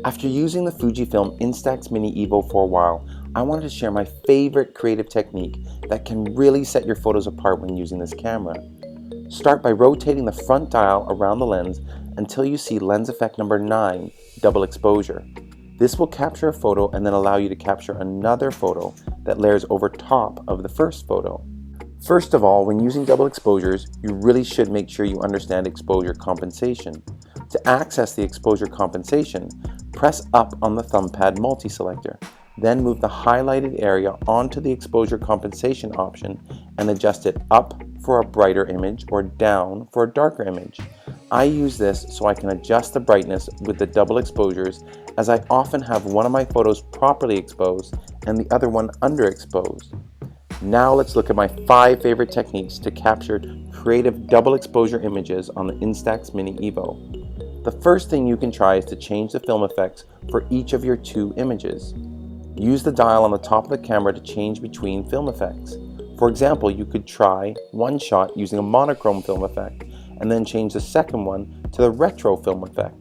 After using the Fujifilm Instax Mini Evo for a while, I wanted to share my favorite creative technique that can really set your photos apart when using this camera. Start by rotating the front dial around the lens until you see lens effect number 9, double exposure. This will capture a photo and then allow you to capture another photo that layers over top of the first photo. First of all, when using double exposures, you really should make sure you understand exposure compensation. To access the exposure compensation, press up on the thumb pad multi-selector. Then move the highlighted area onto the exposure compensation option and adjust it up for a brighter image or down for a darker image. I use this so I can adjust the brightness with the double exposures, as I often have one of my photos properly exposed and the other one underexposed. Now let's look at my 5 favorite techniques to capture creative double exposure images on the Instax Mini Evo. The first thing you can try is to change the film effects for each of your 2 images. Use the dial on the top of the camera to change between film effects. For example, you could try one shot using a monochrome film effect and then change the second one to the retro film effect.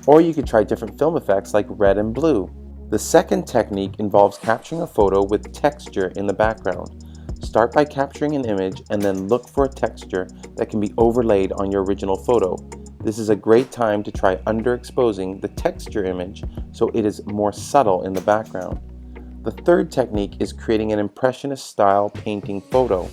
Or you could try different film effects like red and blue. The second technique involves capturing a photo with texture in the background. Start by capturing an image and then look for a texture that can be overlaid on your original photo. This is a great time to try underexposing the texture image so it is more subtle in the background. The third technique is creating an impressionist style painting photo.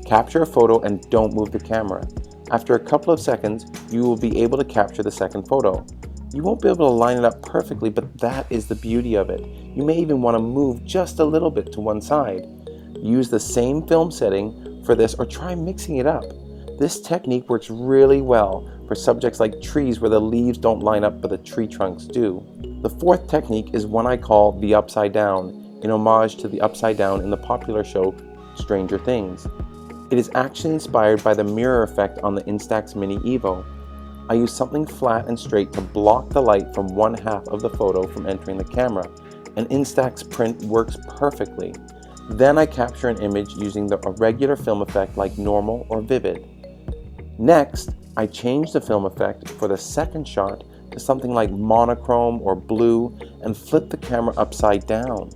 Capture a photo and don't move the camera. After a couple of seconds, you will be able to capture the second photo. You won't be able to line it up perfectly, but that is the beauty of it. You may even want to move just a little bit to one side. Use the same film setting for this or try mixing it up. This technique works really well for subjects like trees where the leaves don't line up but the tree trunks do. The fourth technique is one I call the upside down, in homage to the upside down in the popular show Stranger Things. It is actually inspired by the mirror effect on the Instax Mini Evo. I use something flat and straight to block the light from one half of the photo from entering the camera. An Instax print works perfectly. Then I capture an image using a regular film effect like normal or vivid. Next, I change the film effect for the second shot to something like monochrome or blue and flip the camera upside down.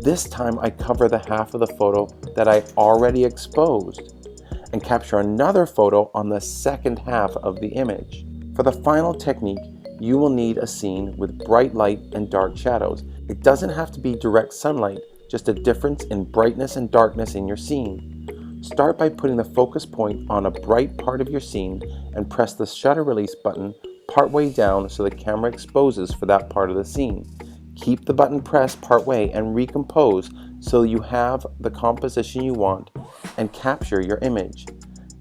This time I cover the half of the photo that I already exposed and capture another photo on the second half of the image. For the final technique, you will need a scene with bright light and dark shadows. It doesn't have to be direct sunlight, just a difference in brightness and darkness in your scene. Start by putting the focus point on a bright part of your scene and press the shutter release button partway down so the camera exposes for that part of the scene. Keep the button pressed partway and recompose so you have the composition you want and capture your image.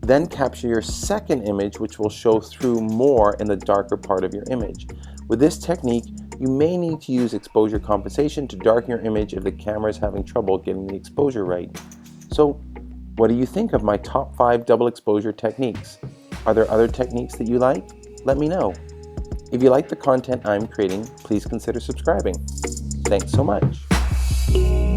Then capture your second image, which will show through more in the darker part of your image. With this technique, you may need to use exposure compensation to darken your image if the camera is having trouble getting the exposure right. So, what do you think of my top 5 double exposure techniques? Are there other techniques that you like? Let me know. If you like the content I'm creating, please consider subscribing. Thanks so much.